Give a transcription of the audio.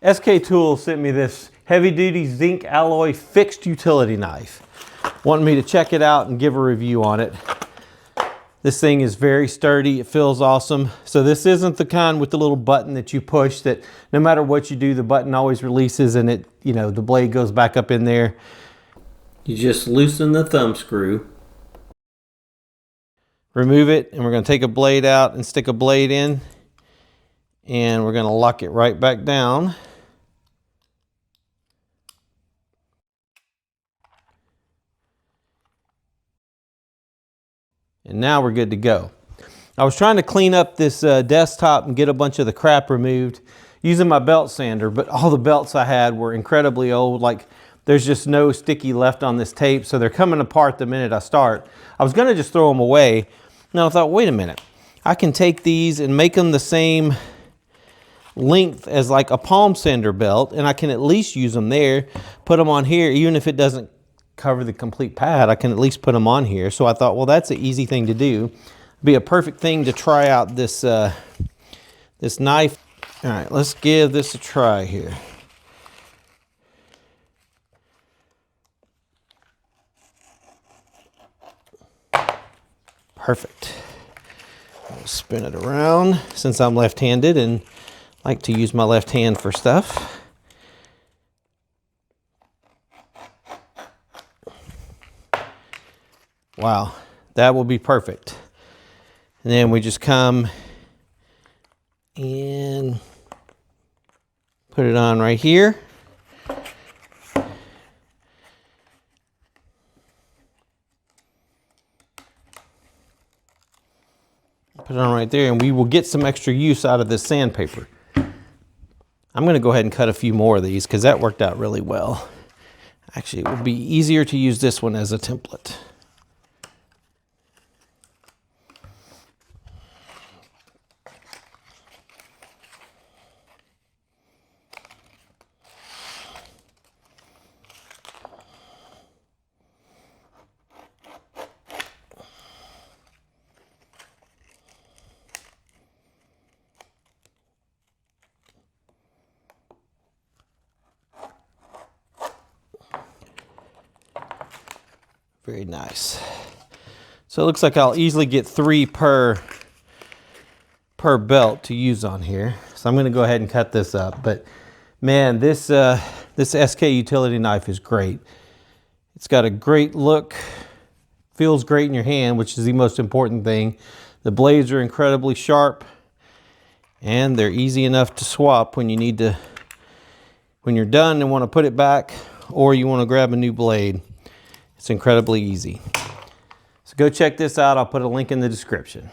SK Tools sent me this heavy-duty zinc alloy fixed utility knife. Wanted me to check it out and give a review on it. This thing is very sturdy. It feels awesome. So this isn't the kind with the little button that you push that no matter what you do, the button always releases and it, you know, the blade goes back up in there. You just loosen the thumb screw, remove it, and we're going to take a blade out and stick a blade in, and we're going to lock it right back down. And now we're good to go. I was trying to clean up this desktop and get a bunch of the crap removed using my belt sander, but all the belts I had were incredibly old. Like, there's just no sticky left on this tape, so they're coming apart the minute I start. I was gonna just throw them away. Now I thought, wait a minute. I can take these and make them the same length as like a palm sander belt, and I can at least use them there, put them on here, even if it doesn't cover the complete pad, I can at least put them on here. So I thought, well, that's an easy thing to do. Be a perfect thing to try out this this knife. All right, let's give this a try here. Perfect. I'll spin it around since I'm left-handed and like to use my left hand for stuff. Wow, that will be perfect. And then we just come and put it on right here. Put it on right there, and we will get some extra use out of this sandpaper. I'm going to go ahead and cut a few more of these because that worked out really well. Actually, it would be easier to use this one as a template. Very nice. So it looks like I'll easily get 3 per belt to use on here. So I'm going to go ahead and cut this up. But man, this SK utility knife is great. It's got a great look, feels great in your hand, which is the most important thing. The blades are incredibly sharp, and they're easy enough to swap when you need to, when you're done and want to put it back, or you want to grab a new blade. It's incredibly easy. So go check this out. I'll put a link in the description.